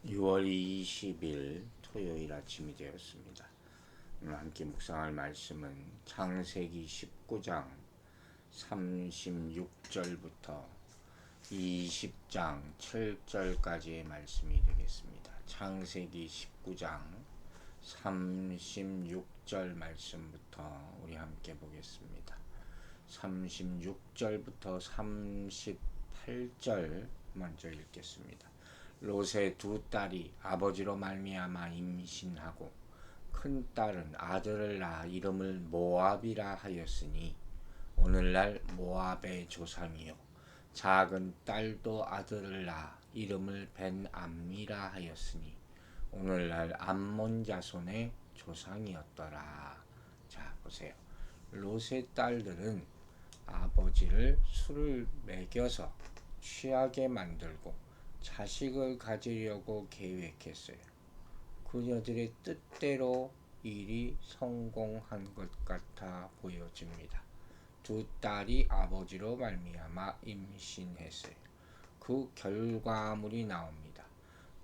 6월 20일 토요일 아침이 되었습니다. 오늘 함께 묵상할 말씀은 창세기 19장 36절부터 20장 7절까지의 말씀이 되겠습니다. 창세기 19장 36절 말씀부터 우리 함께 보겠습니다. 36절부터 38절 먼저 읽겠습니다. 롯의 두 딸이 아버지로 말미암아 임신하고 큰 딸은 아들을 낳아 이름을 모압이라 하였으니 오늘날 모압의 조상이요, 작은 딸도 아들을 낳아 이름을 벤암미라 하였으니 오늘날 암몬 자손의 조상이었더라. 자, 보세요. 롯의 딸들은 아버지를 술을 먹여서 취하게 만들고 자식을 가지려고 계획했어요. 그녀들의 뜻대로 일이 성공한 것 같아 보여집니다. 두 딸이 아버지로 말미암아 임신했어요. 그 결과물이 나옵니다.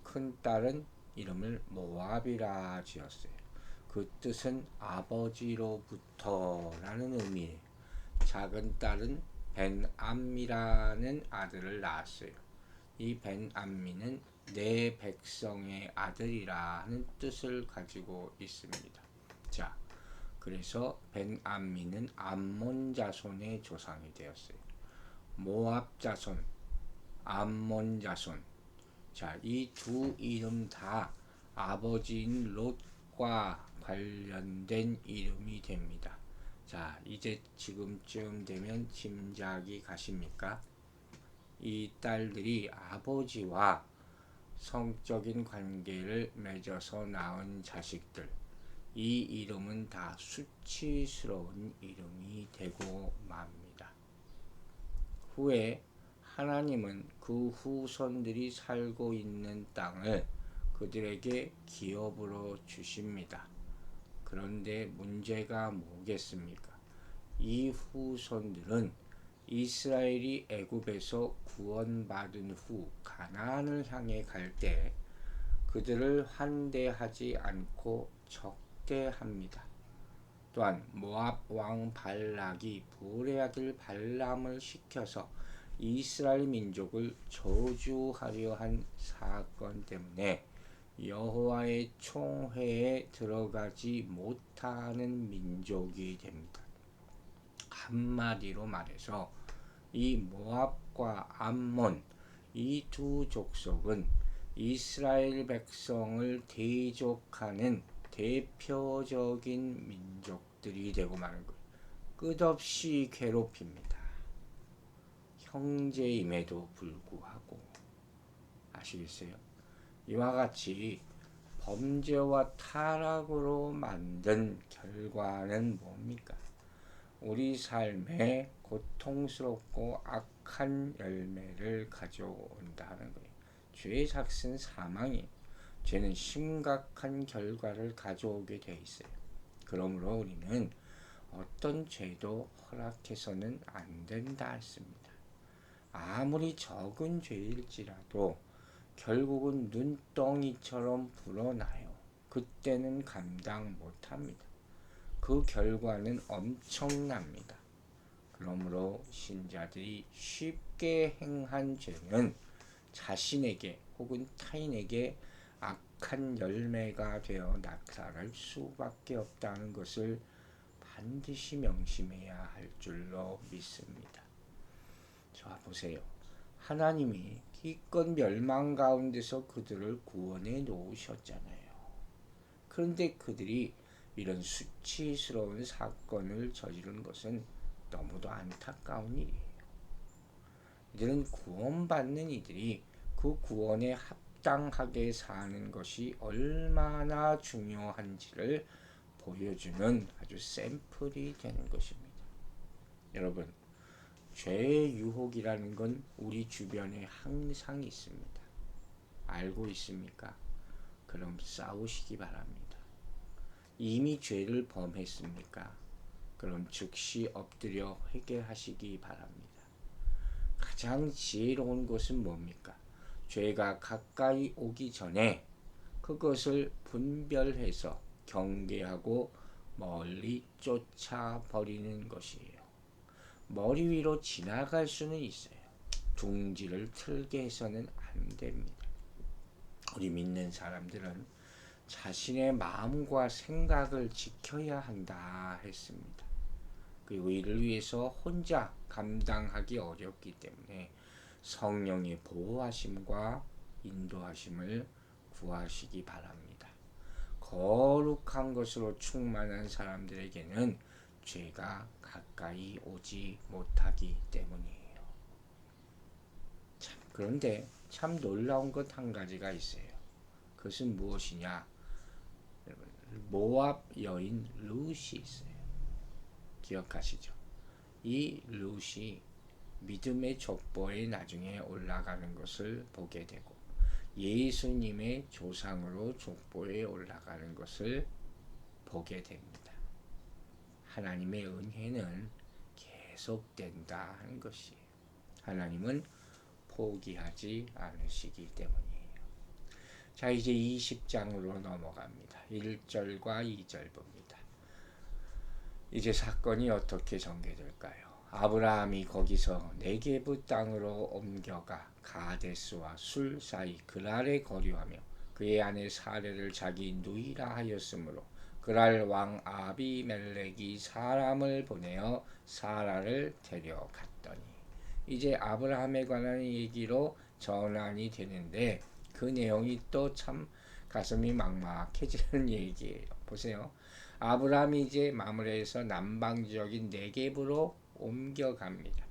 큰 딸은 이름을 모압이라 지었어요. 그 뜻은 아버지로부터라는 의미예요. 작은 딸은 벤암미라는 아들을 낳았어요. 이 벤암미는 내 백성의 아들이라 하는 뜻을 가지고 있습니다. 자, 그래서 벤암미는 암몬 자손의 조상이 되었어요. 모압 자손, 암몬 자손. 자, 이 두 이름 다 아버지인 롯과 관련된 이름이 됩니다. 자, 이제 지금쯤 되면 짐작이 가십니까? 이 딸들이 아버지와 성적인 관계를 맺어서 낳은 자식들, 이 이름은 다 수치스러운 이름이 되고 맙니다. 후에 하나님은 그 후손들이 살고 있는 땅을 그들에게 기업으로 주십니다. 그런데 문제가 뭐겠습니까? 이 후손들은 이스라엘이 애굽에서 구원받은 후 가나안을 향해 갈 때 그들을 환대하지 않고 적대합니다. 또한 모압 왕 발락이 볼의 아들 발람을 시켜서 이스라엘 민족을 저주하려 한 사건 때문에 여호와의 총회에 들어가지 못하는 민족이 됩니다. 한마디로 말해서 이 모압과 암몬, 이 두 족속은 이스라엘 백성을 대적하는 대표적인 민족들이 되고 마는 거예요. 끝없이 괴롭힙니다. 형제임에도 불구하고. 아시겠어요? 이와 같이 범죄와 타락으로 만든 결과는 뭡니까? 우리 삶에 고통스럽고 악한 열매를 가져온다는 거예요. 죄의 삭은 사망이, 죄는 심각한 결과를 가져오게 돼 있어요. 그러므로 우리는 어떤 죄도 허락해서는 안 된다 했습니다. 아무리 적은 죄일지라도 결국은 눈덩이처럼 불어나요. 그때는 감당 못합니다. 그 결과는 엄청납니다. 그러므로 신자들이 쉽게 행한 죄는 자신에게 혹은 타인에게 악한 열매가 되어 나타날 수밖에 없다는 것을 반드시 명심해야 할 줄로 믿습니다. 자, 보세요. 하나님이 기껏 멸망 가운데서 그들을 구원해 놓으셨잖아요. 그런데 그들이 이런 수치스러운 사건을 저지른 것은 너무도 안타까운 일이에요. 이들은 구원받는 이들이 그 구원에 합당하게 사는 것이 얼마나 중요한지를 보여주는 아주 샘플이 되는 것입니다. 여러분, 죄의 유혹이라는 건 우리 주변에 항상 있습니다. 알고 있습니까? 그럼 싸우시기 바랍니다. 이미 죄를 범했습니까? 그럼 즉시 엎드려 회개하시기 바랍니다. 가장 지혜로운 것은 뭡니까? 죄가 가까이 오기 전에 그것을 분별해서 경계하고 멀리 쫓아버리는 것이에요. 머리 위로 지나갈 수는 있어요. 둥지를 틀게 해서는 안 됩니다. 우리 믿는 사람들은 자신의 마음과 생각을 지켜야 한다 했습니다. 그리고 이를 위해서 혼자 감당하기 어렵기 때문에 성령의 보호하심과 인도하심을 구하시기 바랍니다. 거룩한 것으로 충만한 사람들에게는 죄가 가까이 오지 못하기 때문이에요. 그런데 참 놀라운 것 한 가지가 있어요. 그것은 무엇이냐? 모압 여인 룻이 있어요. 기억하시죠? 이 룻이 믿음의 족보에 나중에 올라가는 것을 보게 되고 예수님의 조상으로 족보에 올라가는 것을 보게 됩니다. 하나님의 은혜는 계속된다 하는 것이에요. 하나님은 포기하지 않으시기 때문이에요. 자, 이제 20장으로 넘어갑니다. 1절과 2절 봅니다. 이제 사건이 어떻게 전개될까요? 아브라함이 거기서 네게브 땅으로 옮겨가 가데스와 술 사이 그랄에 거류하며 그의 아내 사레를 자기 누이라 하였으므로 그랄 왕 아비멜렉이 사람을 보내어 사라를 데려갔더니, 이제 아브라함에 관한 얘기로 전환이 되는데 그 내용이 또 참 가슴이 막막해지는 얘기예요. 보세요. 아브라함이 이제 마므레에서 남방 지역인 네겝으로 옮겨갑니다.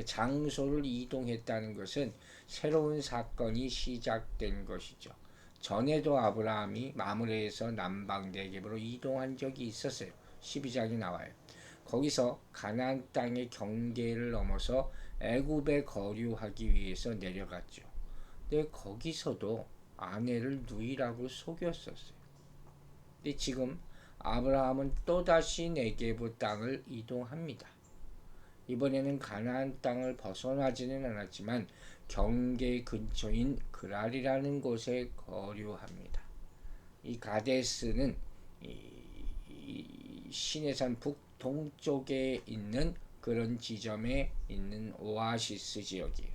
장소를 이동했다는 것은 새로운 사건이 시작된 것이죠. 전에도 아브라함이 마므레에서 남방 네겝으로 이동한 적이 있었어요. 12장이 나와요. 거기서 가나안 땅의 경계를 넘어서 애굽에 거류하기 위해서 내려갔죠. 근데 거기서도 아내를 누이라고 속였었어요. 근데 지금 아브라함은 또다시 네게브 땅을 이동합니다. 이번에는 가나안 땅을 벗어나지는 않았지만 경계 근처인 그랄이라는 곳에 거류합니다. 이 가데스는 이 시내산 북동쪽에 있는 그런 지점에 있는 오아시스 지역이에요.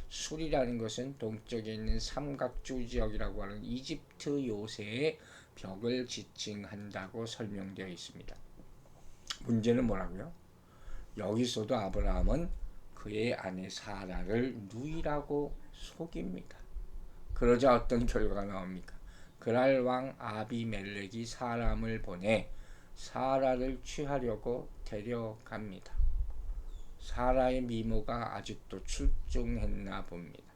술이라는 것은 동쪽에 있는 삼각주 지역이라고 하는 이집트 요새의 벽을 지칭한다고 설명되어 있습니다. 문제는 뭐라고요? 여기서도 아브라함은 그의 아내 사라를 누이라고 속입니다. 그러자 어떤 결과가 나옵니까? 그랄 왕 아비멜렉이 사람을 보내 사라를 취하려고 데려갑니다. 사라의 미모가 아직도 출중했나 봅니다.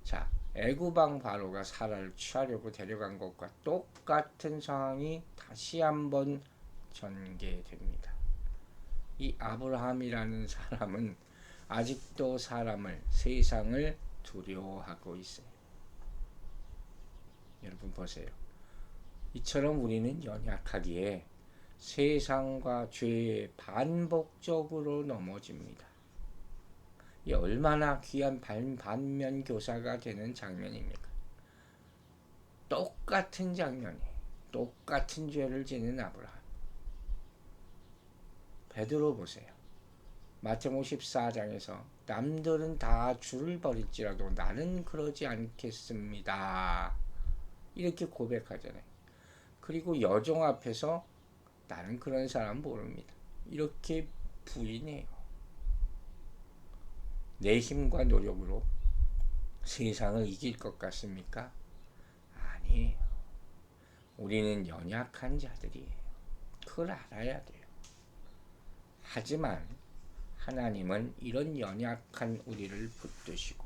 자, 애굽왕 바로가 사라를 취하려고 데려간 것과 똑같은 상황이 다시 한번 전개됩니다. 이 아브라함이라는 사람은 아직도 세상을 두려워하고 있어요. 여러분 보세요. 이처럼 우리는 연약하기에 세상과 죄에 반복적으로 넘어집니다. 이 얼마나 귀한 반면 교사가 되는 장면입니까? 똑같은 장면이, 똑같은 죄를 지는 아브라함. 베드로 보세요. 마태복음 14장에서 남들은 다 주를 버릴지라도 나는 그러지 않겠습니다. 이렇게 고백하잖아요. 그리고 여종 앞에서 나는 그런 사람 모릅니다. 이렇게 부인해요. 내 힘과 노력으로 세상을 이길 것 같습니까? 아니에요. 우리는 연약한 자들이에요. 그걸 알아야 돼요. 하지만 하나님은 이런 연약한 우리를 붙드시고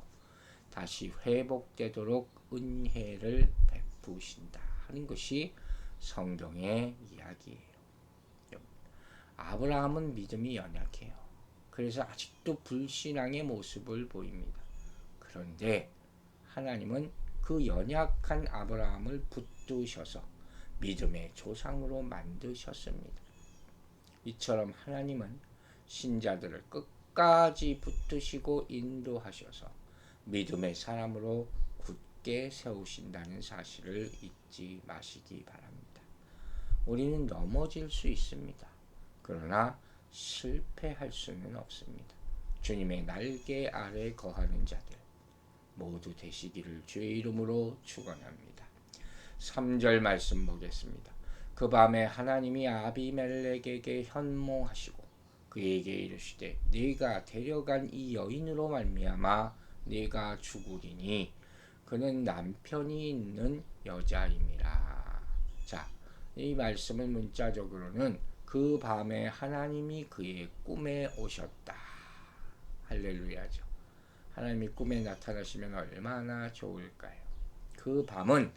다시 회복되도록 은혜를 베푸신다 하는 것이 성경의 이야기예요. 아브라함은 믿음이 연약해요. 그래서 아직도 불신앙의 모습을 보입니다. 그런데 하나님은 그 연약한 아브라함을 붙드셔서 믿음의 조상으로 만드셨습니다. 이처럼 하나님은 신자들을 끝까지 붙드시고 인도하셔서 믿음의 사람으로 굳게 세우신다는 사실을 잊지 마시기 바랍니다. 우리는 넘어질 수 있습니다. 그러나 실패할 수는 없습니다. 주님의 날개 아래 거하는 자들 모두 되시기를 주의 이름으로 축원합니다. 3절 말씀 보겠습니다. 그 밤에 하나님이 아비멜렉에게 현몽하시고 그에게 이르시되 네가 데려간 이 여인으로 말미암아 네가 죽으리니 그는 남편이 있는 여자임이라. 자, 이 말씀은 문자적으로는 그 밤에 하나님이 그의 꿈에 오셨다. 할렐루야죠. 하나님이 꿈에 나타나시면 얼마나 좋을까요? 그 밤은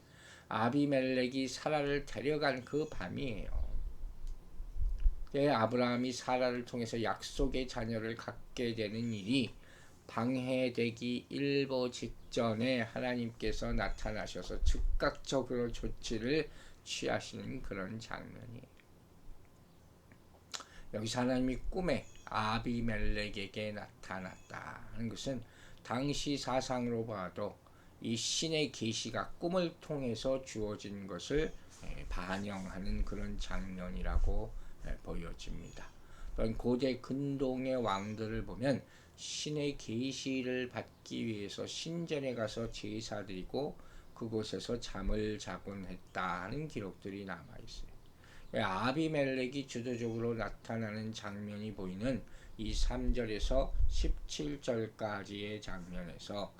아비멜렉이 사라를 데려간 그 밤이에요. 아브라함이 사라를 통해서 약속의 자녀를 갖게 되는 일이 방해되기 일보 직전에 하나님께서 나타나셔서 즉각적으로 조치를 취하시는 그런 장면이에요. 여기서 하나님이 꿈에 아비멜렉에게 나타났다 하는 것은 당시 사상으로 봐도 이 신의 계시가 꿈을 통해서 주어진 것을 반영하는 그런 장면이라고 보여집니다. 또한 고대 근동의 왕들을 보면 신의 계시를 받기 위해서 신전에 가서 제사드리고 그곳에서 잠을 자곤 했다 하는 기록들이 남아있어요. 아비멜렉이 주도적으로 나타나는 장면이 보이는 이 3절에서 17절까지의 장면에서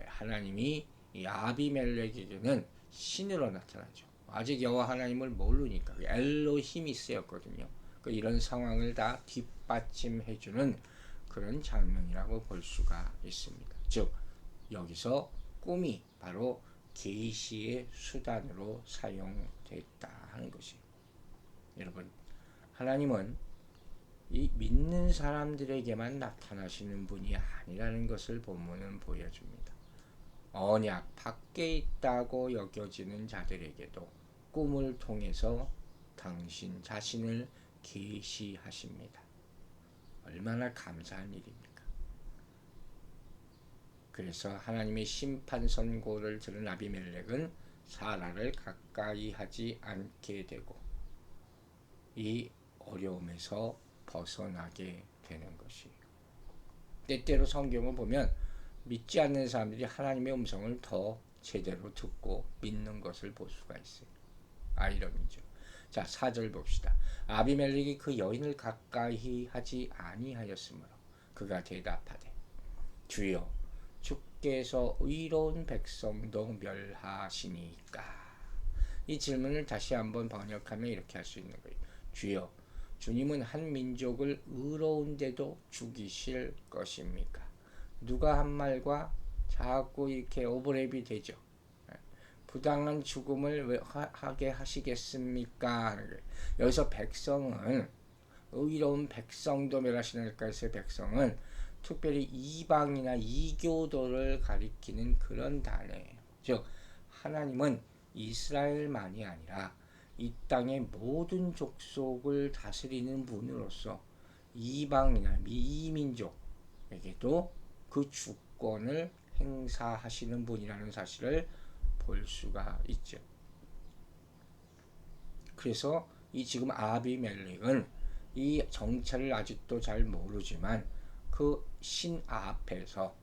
하나님이 이 아비멜렉에게는 신으로 나타나죠. 아직 여호와 하나님을 모르니까 엘로힘이 쓰였거든요. 이런 상황을 다 뒷받침해주는 그런 장면이라고 볼 수가 있습니다. 즉 여기서 꿈이 바로 계시의 수단으로 사용됐다 하는 것이에요. 여러분, 하나님은 이 믿는 사람들에게만 나타나시는 분이 아니라는 것을 본문은 보여줍니다. 언약 밖에 있다고 여겨지는 자들에게도 꿈을 통해서 당신 자신을 계시하십니다. 얼마나 감사한 일입니까? 그래서 하나님의 심판 선고를 들은 아비멜렉은 사라를 가까이 하지 않게 되고 이 어려움에서 벗어나게 되는 것이에요. 때때로 성경을 보면 믿지 않는 사람들이 하나님의 음성을 더 제대로 듣고 믿는 것을 볼 수가 있어요. 아이러니죠. 자, 4절 봅시다. 아비멜렉이 그 여인을 가까이 하지 아니하였으므로 그가 대답하되 주여 주께서 의로운 백성도 멸하시니까. 이 질문을 다시 한번 번역하면 이렇게 할 수 있는 거예요. 주여 주님은 한 민족을 의로운데도 죽이실 것입니까? 누가 한 말과 자꾸 이렇게 오버랩이 되죠. 부당한 죽음을 왜 하게 하시겠습니까? 여기서 백성은 의로운 백성도 멸하시니까 해서 백성은 특별히 이방이나 이교도를 가리키는 그런 단어예요. 즉 하나님은 이스라엘만이 아니라 이 땅의 모든 족속을 다스리는 분으로서 이방이나 이민족에게도 그 주권을 행사하시는 분이라는 사실을 볼 수가 있죠. 그래서 이 지금 아비멜렉은 이 정체를 아직도 잘 모르지만 그 신 앞에서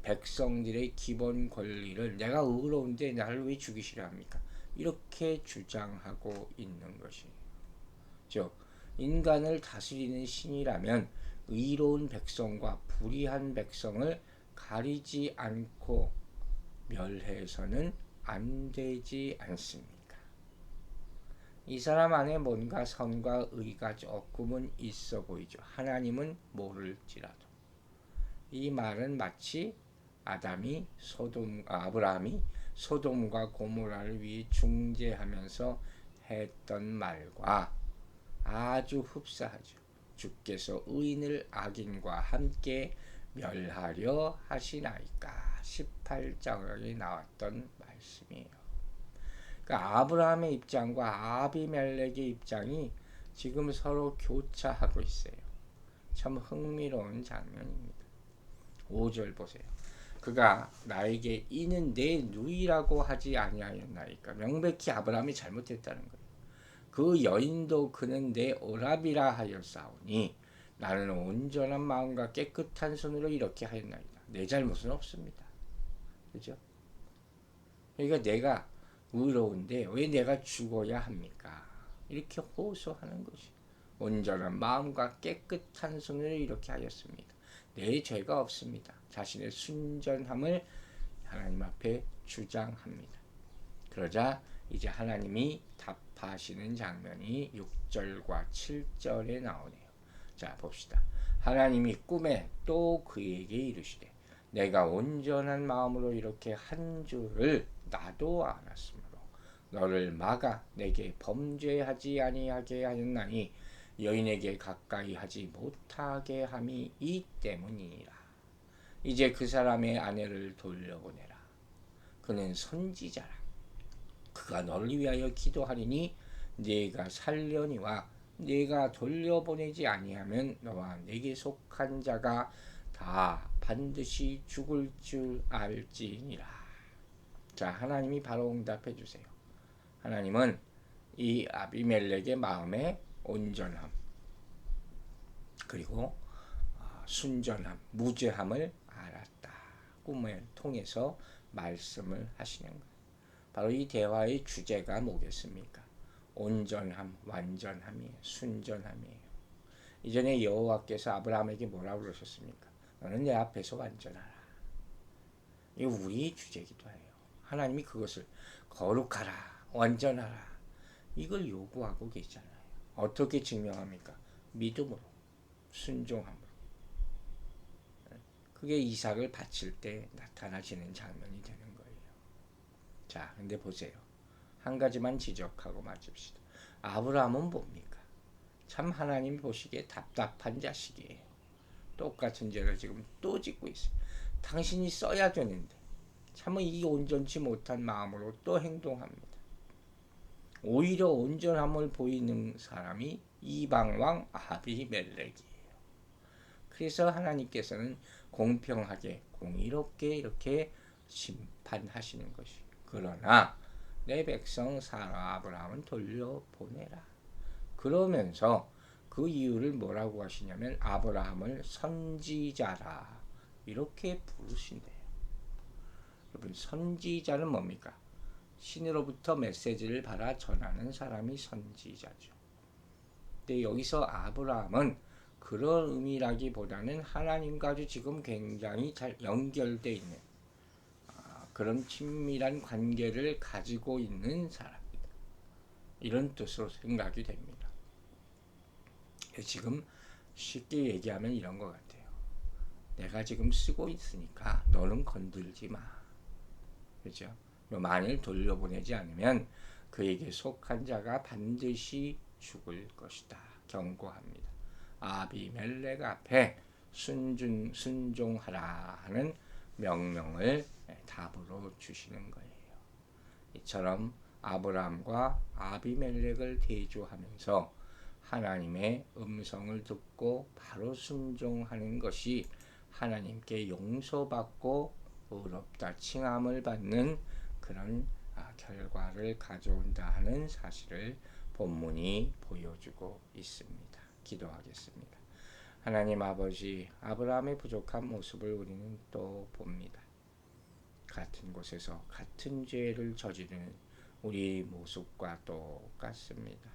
백성들의 기본 권리를 내가 의로운데 나를 왜 죽이시려 합니까? 이렇게 주장하고 있는 것이에요. 즉 인간을 다스리는 신이라면 의로운 백성과 불의한 백성을 가리지 않고 멸해서는 안 되지 않습니까? 이 사람 안에 뭔가 선과 의가 조금은 있어 보이죠. 하나님은 모를지라도. 이 말은 마치 아브라함이 소돔과 고모라를 위해 중재하면서 했던 말과 아주 흡사하죠. 주께서 의인을 악인과 함께 멸하려 하시나이까. 18장에 나왔던 말씀이에요. 그러니까 아브라함의 입장과 아비멜렉의 입장이 지금 서로 교차하고 있어요. 참 흥미로운 장면입니다. 5절 보세요. 그가 나에게 이는 내 누이라고 하지 아니하였나이까. 명백히 아브라함이 잘못했다는 거예요. 그 여인도 그는 내 오라비라 하였사오니 나는 온전한 마음과 깨끗한 손으로 이렇게 하였나이다. 내 잘못은 없습니다. 그죠? 그러니까 내가 의로운데 왜 내가 죽어야 합니까? 이렇게 호소하는 것이 온전한 마음과 깨끗한 손으로 이렇게 하였습니다. 내 죄가 없습니다. 자신의 순전함을 하나님 앞에 주장합니다. 그러자 이제 하나님이 답하시는 장면이 6절과 7절에 나오네요. 자, 봅시다. 하나님이 꿈에 또 그에게 이르시되 내가 온전한 마음으로 이렇게 한 줄을 나도 알았으므로 너를 막아 내게 범죄하지 아니하게 하였나니 여인에게 가까이 하지 못하게 함이 이 때문이니라. 이제 그 사람의 아내를 돌려보내라. 그는 선지자라. 그가 너를 위하여 기도하리니 네가 살려니와 네가 돌려보내지 아니하면 너와 네게 속한 자가 다 반드시 죽을 줄 알지니라. 자, 하나님이 바로 응답해 주세요. 하나님은 이 아비멜렉의 마음의 온전함 그리고 순전함, 무죄함을 알았다. 꿈을 통해서 말씀을 하시는 거예요. 바로 이 대화의 주제가 뭐겠습니까? 온전함, 완전함이에요. 순전함이에요. 이전에 여호와께서 아브라함에게 뭐라고 그러셨습니까? 너는 내 앞에서 완전하라. 이게 우리의 주제이기도 해요. 하나님이 그것을 거룩하라, 완전하라 이걸 요구하고 계시잖아요. 어떻게 증명합니까? 믿음으로, 순종함으로. 그게 이삭을 바칠 때 나타나시는 장면이 되는 거예요. 자, 근데 보세요. 한 가지만 지적하고 마칩시다. 아브라함은 뭡니까? 참 하나님 보시기에 답답한 자식이에요. 똑같은 죄를 지금 또 짓고 있어요. 당신이 써야 되는데 참은 이 온전치 못한 마음으로 또 행동합니다. 오히려 온전함을 보이는 사람이 이방왕 아비멜렉이에요. 그래서 하나님께서는 공평하게 공의롭게 이렇게 심판하시는 것이. 그러나 내 백성 사라 아브라함은 돌려보내라. 그러면서 그 이유를 뭐라고 하시냐면 아브라함을 선지자라 이렇게 부르신대요. 여러분, 선지자는 뭡니까? 신으로부터 메시지를 받아 전하는 사람이 선지자죠. 근데 여기서 아브라함은 그런 의미라기보다는 하나님과 아주 지금 굉장히 잘 연결되어 있는 그런 친밀한 관계를 가지고 있는 사람이다. 이런 뜻으로 생각이 됩니다. 지금 쉽게 얘기하면 이런 것 같아요. 내가 지금 쓰고 있으니까 너는 건들지 마. 그렇죠? 만일 돌려보내지 않으면 그에게 속한 자가 반드시 죽을 것이다. 경고합니다. 아비멜렉 앞에 순종하라 하는 명령을 답으로 주시는 거예요. 이처럼 아브라함과 아비멜렉을 대조하면서 하나님의 음성을 듣고 바로 순종하는 것이 하나님께 용서받고 의롭다 칭함을 받는 그런 결과를 가져온다 하는 사실을 본문이 보여주고 있습니다. 기도하겠습니다. 하나님 아버지, 아브라함의 부족한 모습을 우리는 또 봅니다. 같은 곳에서 같은 죄를 저지르는 우리 모습과 똑같습니다.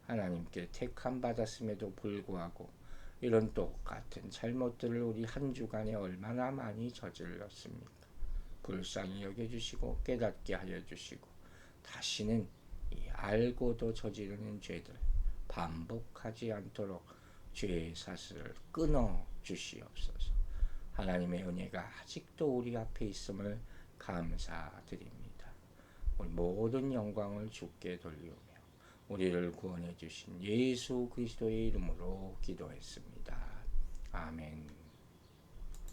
하나님께 택함 받았음에도 불구하고 이런 똑같은 잘못들을 우리 한 주간에 얼마나 많이 저질렀습니까? 불쌍히 여겨주시고 깨닫게 하여 주시고 다시는 이 알고도 저지르는 죄들 반복하지 않도록 죄의 사슬을 끊어 주시옵소서. 하나님의 은혜가 아직도 우리 앞에 있음을 감사드립니다. 우리 모든 영광을 주께 돌리오며 우리를 구원해 주신 예수 그리스도의 이름으로 기도했습니다. 아멘.